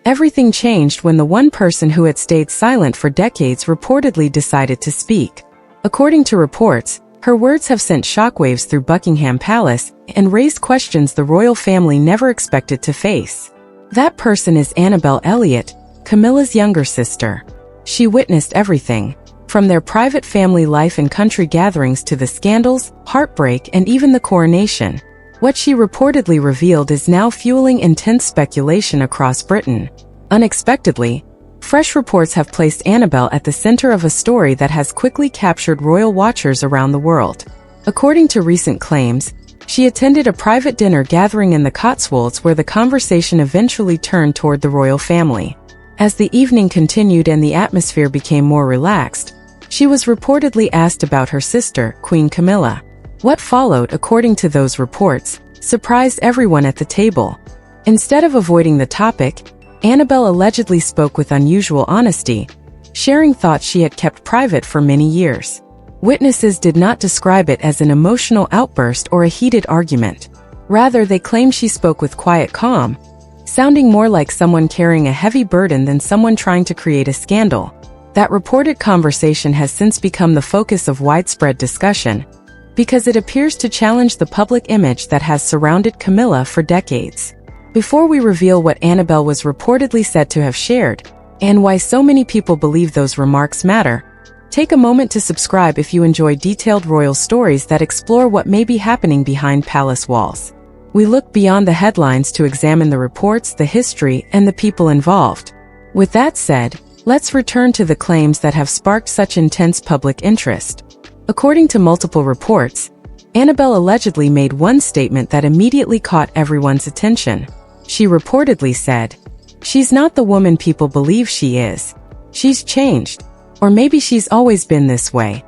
Everything changed when the one person who had stayed silent for decades reportedly decided to speak. According to reports, her words have sent shockwaves through Buckingham Palace and raised questions the royal family never expected to face. That person is Annabelle Elliot, Camilla's younger sister. She witnessed everything, from their private family life and country gatherings to the scandals, heartbreak, and even the coronation. What she reportedly revealed is now fueling intense speculation across Britain. Unexpectedly, fresh reports have placed Annabelle at the center of a story that has quickly captured royal watchers around the world. According to recent claims, she attended a private dinner gathering in the Cotswolds where the conversation eventually turned toward the royal family. As the evening continued and the atmosphere became more relaxed, she was reportedly asked about her sister, Queen Camilla. What followed, according to those reports, surprised everyone at the table. Instead of avoiding the topic, Annabelle allegedly spoke with unusual honesty, sharing thoughts she had kept private for many years. Witnesses did not describe it as an emotional outburst or a heated argument. Rather, they claimed she spoke with quiet calm, sounding more like someone carrying a heavy burden than someone trying to create a scandal. That reported conversation has since become the focus of widespread discussion, because it appears to challenge the public image that has surrounded Camilla for decades. Before we reveal what Annabelle was reportedly said to have shared, and why so many people believe those remarks matter, take a moment to subscribe if you enjoy detailed royal stories that explore what may be happening behind palace walls. We look beyond the headlines to examine the reports, the history, and the people involved. With that said, let's return to the claims that have sparked such intense public interest. According to multiple reports, Annabelle allegedly made one statement that immediately caught everyone's attention. She reportedly said, "She's not the woman people believe she is. She's changed. Or maybe she's always been this way."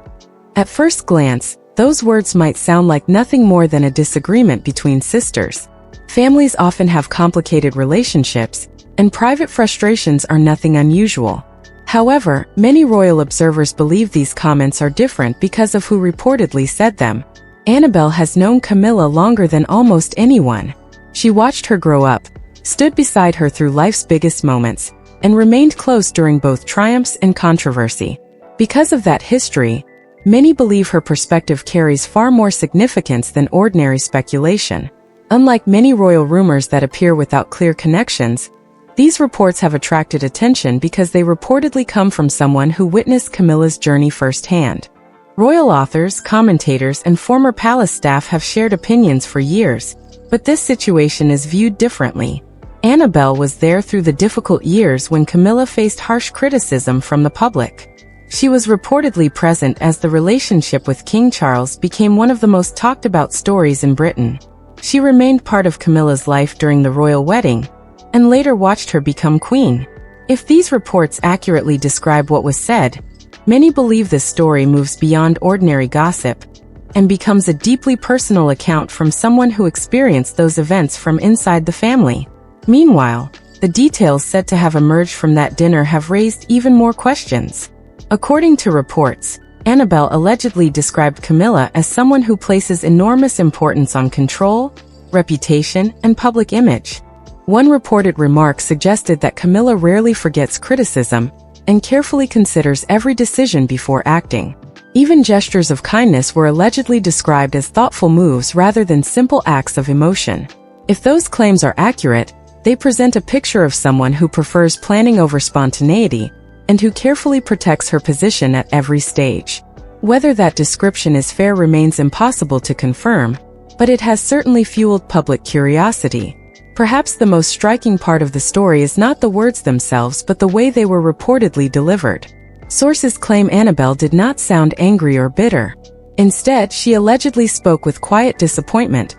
At first glance, those words might sound like nothing more than a disagreement between sisters. Families often have complicated relationships, and private frustrations are nothing unusual. However, many royal observers believe these comments are different because of who reportedly said them. Annabelle has known Camilla longer than almost anyone. She watched her grow up, stood beside her through life's biggest moments, and remained close during both triumphs and controversy. Because of that history, many believe her perspective carries far more significance than ordinary speculation. Unlike many royal rumors that appear without clear connections, these reports have attracted attention because they reportedly come from someone who witnessed Camilla's journey firsthand. Royal authors, commentators, and former palace staff have shared opinions for years, but this situation is viewed differently. Annabelle was there through the difficult years when Camilla faced harsh criticism from the public. She was reportedly present as the relationship with King Charles became one of the most talked about stories in Britain. She remained part of Camilla's life during the royal wedding, and later watched her become queen. If these reports accurately describe what was said, many believe this story moves beyond ordinary gossip and becomes a deeply personal account from someone who experienced those events from inside the family. Meanwhile, the details said to have emerged from that dinner have raised even more questions. According to reports, Annabelle allegedly described Camilla as someone who places enormous importance on control, reputation, and public image. One reported remark suggested that Camilla rarely forgets criticism and carefully considers every decision before acting. Even gestures of kindness were allegedly described as thoughtful moves rather than simple acts of emotion. If those claims are accurate, they present a picture of someone who prefers planning over spontaneity and who carefully protects her position at every stage. Whether that description is fair remains impossible to confirm, but it has certainly fueled public curiosity. Perhaps the most striking part of the story is not the words themselves but the way they were reportedly delivered. Sources claim Annabelle did not sound angry or bitter. Instead, she allegedly spoke with quiet disappointment,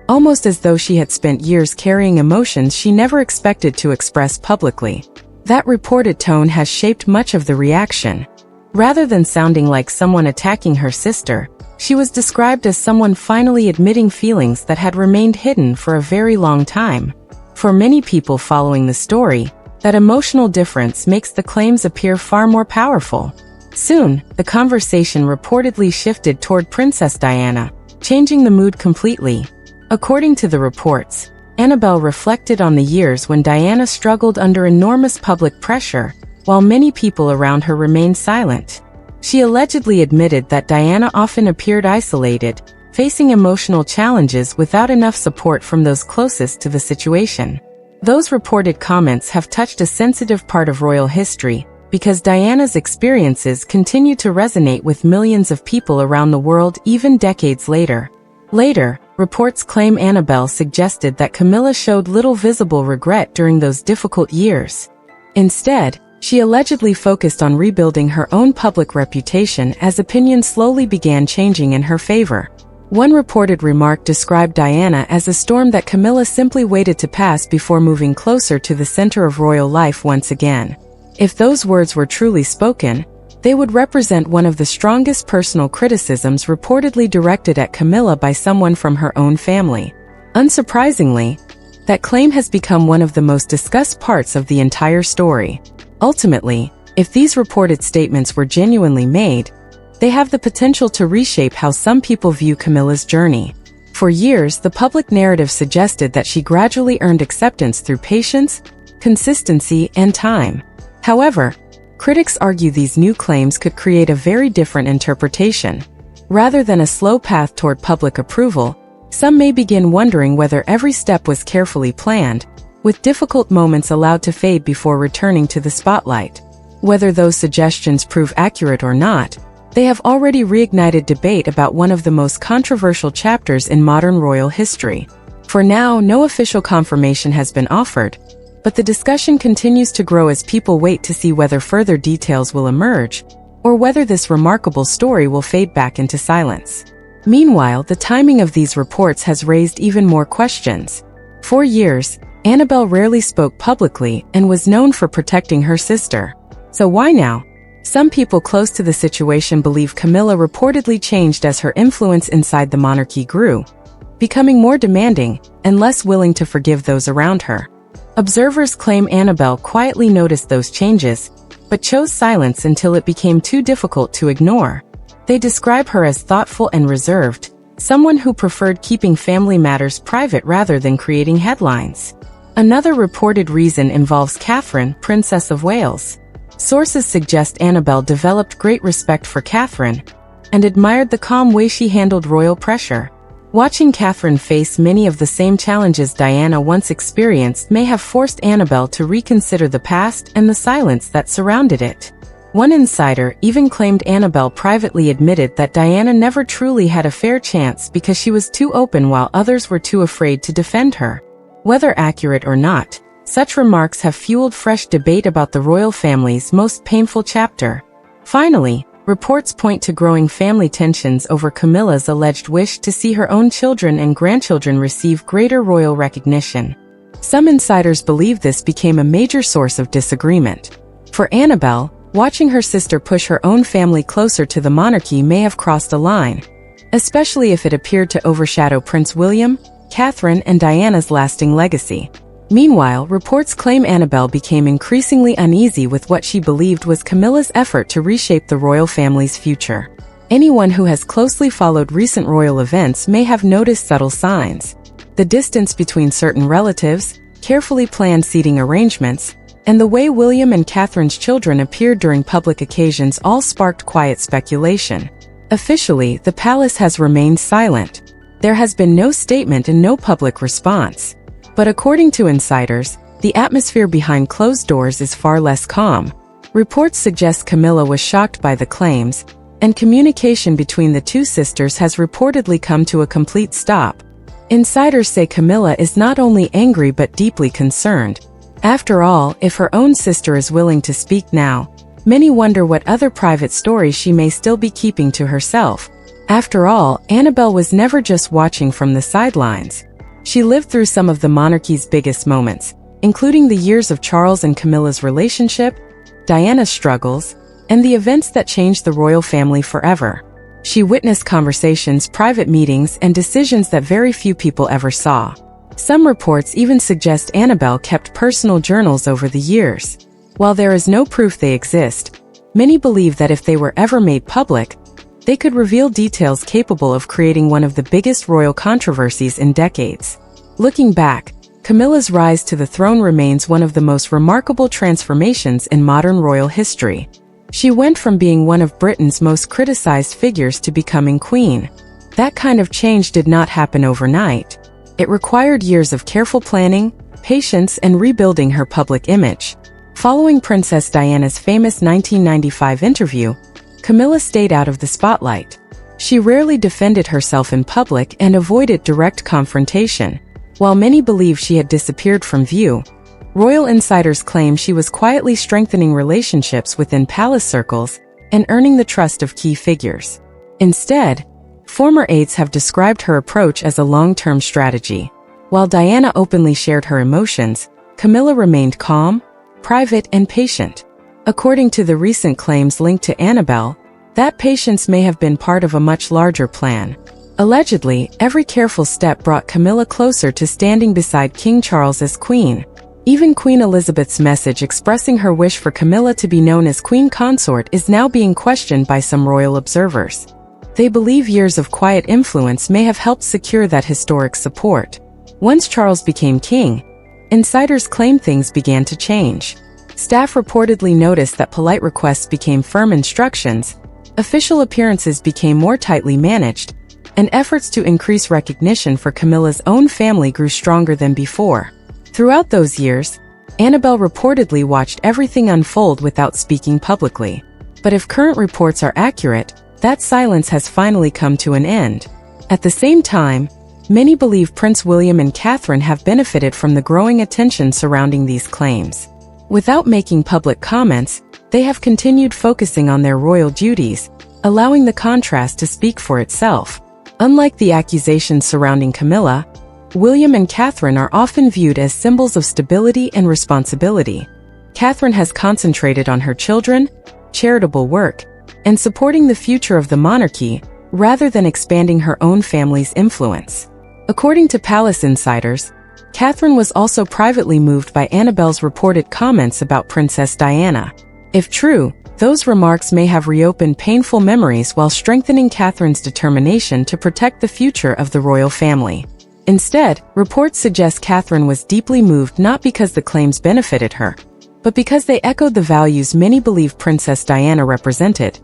almost as though she had spent years carrying emotions she never expected to express publicly. That reported tone has shaped much of the reaction. Rather than sounding like someone attacking her sister, she was described as someone finally admitting feelings that had remained hidden for a very long time. For many people following the story, that emotional difference makes the claims appear far more powerful. Soon, the conversation reportedly shifted toward Princess Diana, changing the mood completely. According to the reports, Annabelle reflected on the years when Diana struggled under enormous public pressure, while many people around her remained silent. She allegedly admitted that Diana often appeared isolated, facing emotional challenges without enough support from those closest to the situation. Those reported comments have touched a sensitive part of royal history, because Diana's experiences continue to resonate with millions of people around the world even decades later. Later, reports claim Annabelle suggested that Camilla showed little visible regret during those difficult years. Instead, she allegedly focused on rebuilding her own public reputation as opinion slowly began changing in her favor. One reported remark described Diana as a storm that Camilla simply waited to pass before moving closer to the center of royal life once again. If those words were truly spoken, they would represent one of the strongest personal criticisms reportedly directed at Camilla by someone from her own family. Unsurprisingly, that claim has become one of the most discussed parts of the entire story. Ultimately, if these reported statements were genuinely made, they have the potential to reshape how some people view Camilla's journey. For years, the public narrative suggested that she gradually earned acceptance through patience, consistency, and time. However, critics argue these new claims could create a very different interpretation. Rather than a slow path toward public approval, some may begin wondering whether every step was carefully planned, with difficult moments allowed to fade before returning to the spotlight. Whether those suggestions prove accurate or not, they have already reignited debate about one of the most controversial chapters in modern royal history. For now, no official confirmation has been offered, but the discussion continues to grow as people wait to see whether further details will emerge, or whether this remarkable story will fade back into silence. Meanwhile, the timing of these reports has raised even more questions. For years, Annabelle rarely spoke publicly and was known for protecting her sister. So why now? Some people close to the situation believe Camilla reportedly changed as her influence inside the monarchy grew, becoming more demanding and less willing to forgive those around her. Observers claim Annabelle quietly noticed those changes, but chose silence until it became too difficult to ignore. They describe her as thoughtful and reserved, someone who preferred keeping family matters private rather than creating headlines. Another reported reason involves Catherine, Princess of Wales. Sources suggest Annabelle developed great respect for Catherine and admired the calm way she handled royal pressure. Watching Catherine face many of the same challenges Diana once experienced may have forced Annabelle to reconsider the past and the silence that surrounded it. One insider even claimed Annabelle privately admitted that Diana never truly had a fair chance because she was too open while others were too afraid to defend her. Whether accurate or not, such remarks have fueled fresh debate about the royal family's most painful chapter. Finally, reports point to growing family tensions over Camilla's alleged wish to see her own children and grandchildren receive greater royal recognition. Some insiders believe this became a major source of disagreement. For Annabelle, watching her sister push her own family closer to the monarchy may have crossed a line, especially if it appeared to overshadow Prince William, Catherine, and Diana's lasting legacy. Meanwhile, reports claim Annabelle became increasingly uneasy with what she believed was Camilla's effort to reshape the royal family's future. Anyone who has closely followed recent royal events may have noticed subtle signs. The distance between certain relatives, carefully planned seating arrangements, and the way William and Catherine's children appeared during public occasions all sparked quiet speculation. Officially, the palace has remained silent. There has been no statement and no public response. But according to insiders, the atmosphere behind closed doors is far less calm. Reports suggest Camilla was shocked by the claims, and communication between the two sisters has reportedly come to a complete stop. Insiders say Camilla is not only angry but deeply concerned. After all, if her own sister is willing to speak now, many wonder what other private stories she may still be keeping to herself. After all, Annabelle was never just watching from the sidelines. She lived through some of the monarchy's biggest moments, including the years of Charles and Camilla's relationship, Diana's struggles, and the events that changed the royal family forever. She witnessed conversations, private meetings, and decisions that very few people ever saw. Some reports even suggest Annabelle kept personal journals over the years. While there is no proof they exist, many believe that if they were ever made public, they could reveal details capable of creating one of the biggest royal controversies in decades. Looking back, Camilla's rise to the throne remains one of the most remarkable transformations in modern royal history. She went from being one of Britain's most criticized figures to becoming queen. That kind of change did not happen overnight. It required years of careful planning, patience, and rebuilding her public image. Following Princess Diana's famous 1995 interview, Camilla stayed out of the spotlight. She rarely defended herself in public and avoided direct confrontation. While many believe she had disappeared from view, royal insiders claim she was quietly strengthening relationships within palace circles and earning the trust of key figures. Instead, former aides have described her approach as a long-term strategy. While Diana openly shared her emotions, Camilla remained calm, private, and patient. According to the recent claims linked to Annabelle, that patience may have been part of a much larger plan. Allegedly, every careful step brought Camilla closer to standing beside King Charles as queen. Even Queen Elizabeth's message expressing her wish for Camilla to be known as queen consort is now being questioned by some royal observers. They believe years of quiet influence may have helped secure that historic support. Once Charles became king, insiders claim things began to change. Staff reportedly noticed that polite requests became firm instructions, official appearances became more tightly managed, and efforts to increase recognition for Camilla's own family grew stronger than before. Throughout those years, Annabelle reportedly watched everything unfold without speaking publicly. But if current reports are accurate, that silence has finally come to an end. At the same time, many believe Prince William and Catherine have benefited from the growing attention surrounding these claims. Without making public comments, they have continued focusing on their royal duties, allowing the contrast to speak for itself. Unlike the accusations surrounding Camilla, William and Catherine are often viewed as symbols of stability and responsibility. Catherine has concentrated on her children, charitable work, and supporting the future of the monarchy, rather than expanding her own family's influence. According to palace insiders, Catherine was also privately moved by Annabelle's reported comments about Princess Diana. If true, those remarks may have reopened painful memories while strengthening Catherine's determination to protect the future of the royal family. Instead, reports suggest Catherine was deeply moved not because the claims benefited her, but because they echoed the values many believe Princess Diana represented: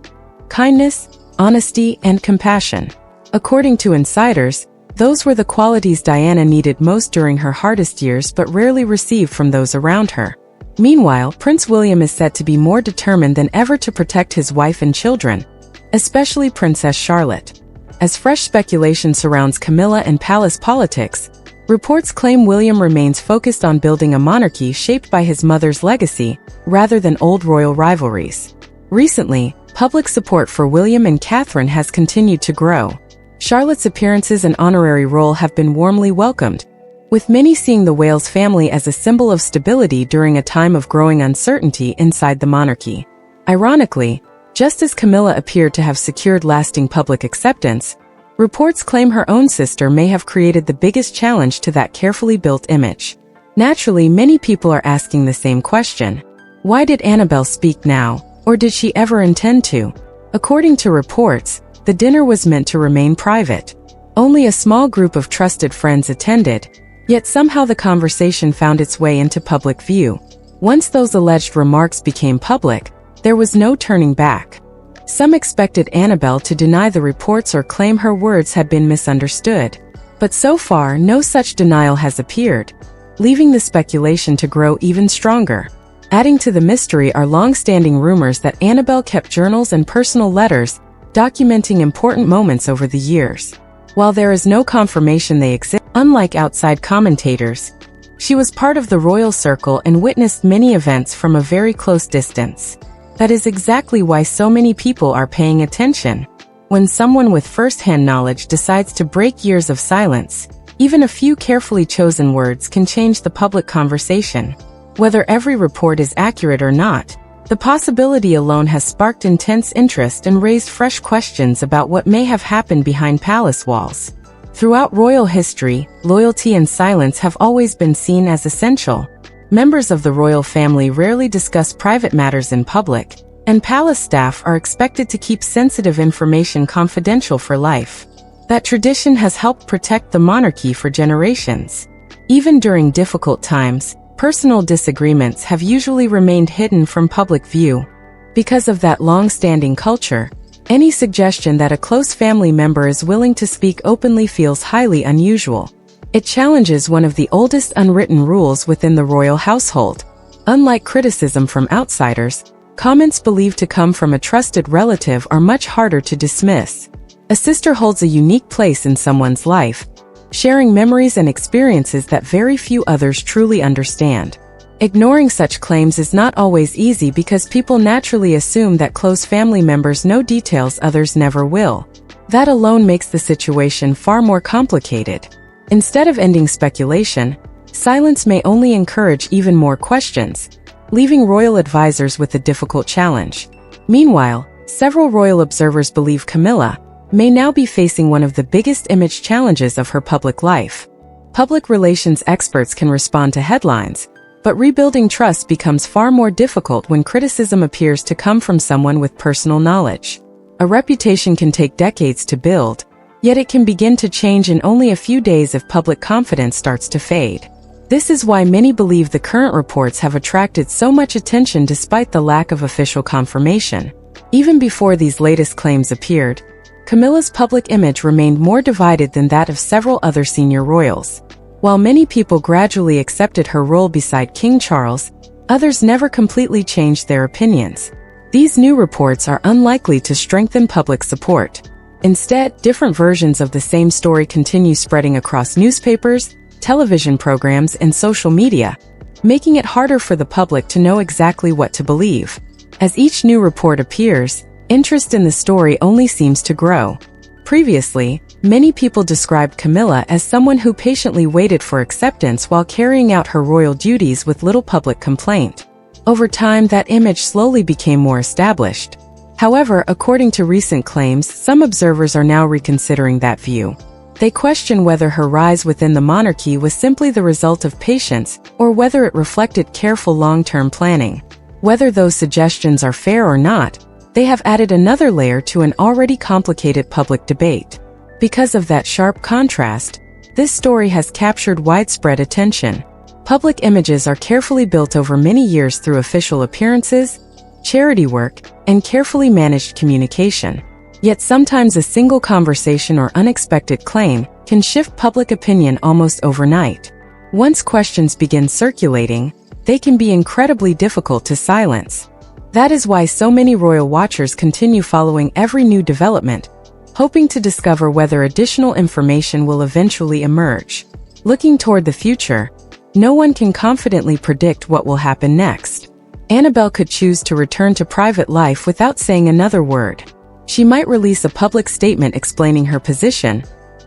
kindness, honesty, and compassion. According to insiders, those were the qualities Diana needed most during her hardest years but rarely received from those around her. Meanwhile, Prince William is said to be more determined than ever to protect his wife and children, especially Princess Charlotte. As fresh speculation surrounds Camilla and palace politics, reports claim William remains focused on building a monarchy shaped by his mother's legacy, rather than old royal rivalries. Recently, public support for William and Catherine has continued to grow. Charlotte's appearances and honorary role have been warmly welcomed, with many seeing the Wales family as a symbol of stability during a time of growing uncertainty inside the monarchy. Ironically, just as Camilla appeared to have secured lasting public acceptance, reports claim her own sister may have created the biggest challenge to that carefully built image. Naturally, many people are asking the same question. Why did Annabelle speak now, or did she ever intend to? According to reports, the dinner was meant to remain private. Only a small group of trusted friends attended, yet somehow the conversation found its way into public view. Once those alleged remarks became public, there was no turning back. Some expected Annabelle to deny the reports or claim her words had been misunderstood. But so far, no such denial has appeared, leaving the speculation to grow even stronger. Adding to the mystery are long-standing rumors that Annabelle kept journals and personal letters, documenting important moments over the years. While there is no confirmation they exist, unlike outside commentators, she was part of the royal circle and witnessed many events from a very close distance. That is exactly why so many people are paying attention. When someone with first-hand knowledge decides to break years of silence, even a few carefully chosen words can change the public conversation. Whether every report is accurate or not, the possibility alone has sparked intense interest and raised fresh questions about what may have happened behind palace walls. Throughout royal history, loyalty and silence have always been seen as essential. Members of the royal family rarely discuss private matters in public, and palace staff are expected to keep sensitive information confidential for life. That tradition has helped protect the monarchy for generations. Even during difficult times, personal disagreements have usually remained hidden from public view. Because of that long-standing culture, any suggestion that a close family member is willing to speak openly feels highly unusual. It challenges one of the oldest unwritten rules within the royal household. Unlike criticism from outsiders, comments believed to come from a trusted relative are much harder to dismiss. A sister holds a unique place in someone's life, sharing memories and experiences that very few others truly understand. Ignoring such claims is not always easy because people naturally assume that close family members know details others never will. That alone makes the situation far more complicated. Instead of ending speculation, silence may only encourage even more questions, leaving royal advisors with a difficult challenge. Meanwhile, several royal observers believe Camilla may now be facing one of the biggest image challenges of her public life. Public relations experts can respond to headlines, but rebuilding trust becomes far more difficult when criticism appears to come from someone with personal knowledge. A reputation can take decades to build, yet it can begin to change in only a few days if public confidence starts to fade. This is why many believe the current reports have attracted so much attention despite the lack of official confirmation. Even before these latest claims appeared, Camilla's public image remained more divided than that of several other senior royals. While many people gradually accepted her role beside King Charles, others never completely changed their opinions. These new reports are unlikely to strengthen public support. Instead, different versions of the same story continue spreading across newspapers, television programs, and social media, making it harder for the public to know exactly what to believe. As each new report appears, interest in the story only seems to grow. Previously, many people described Camilla as someone who patiently waited for acceptance while carrying out her royal duties with little public complaint. Over time, that image slowly became more established. However, according to recent claims, some observers are now reconsidering that view. They question whether her rise within the monarchy was simply the result of patience, or whether it reflected careful long-term planning. Whether those suggestions are fair or not, they have added another layer to an already complicated public debate. Because of that sharp contrast, this story has captured widespread attention. Public images are carefully built over many years through official appearances, charity work, and carefully managed communication. Yet sometimes a single conversation or unexpected claim can shift public opinion almost overnight. Once questions begin circulating, they can be incredibly difficult to silence. That is why so many royal watchers continue following every new development, hoping to discover whether additional information will eventually emerge. Looking toward the future, no one can confidently predict what will happen next. Annabelle could choose to return to private life without saying another word. She might release a public statement explaining her position,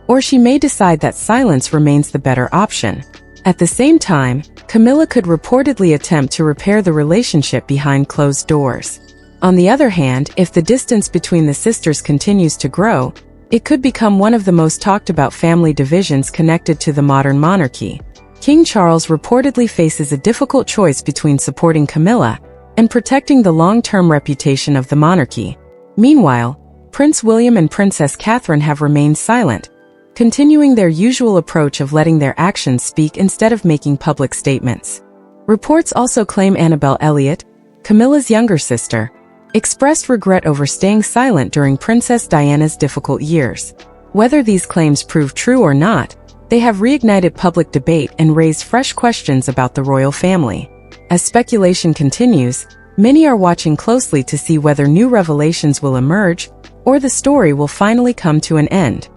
or she may decide that silence remains the better option. At the same time, Camilla could reportedly attempt to repair the relationship behind closed doors. On the other hand, if the distance between the sisters continues to grow, it could become one of the most talked about family divisions connected to the modern monarchy. King Charles reportedly faces a difficult choice between supporting Camilla and protecting the long-term reputation of the monarchy. Meanwhile, Prince William and Princess Catherine have remained silent, continuing their usual approach of letting their actions speak instead of making public statements. Reports also claim Annabelle Elliot, Camilla's younger sister, expressed regret over staying silent during Princess Diana's difficult years. Whether these claims prove true or not, they have reignited public debate and raised fresh questions about the royal family. As speculation continues, many are watching closely to see whether new revelations will emerge or the story will finally come to an end.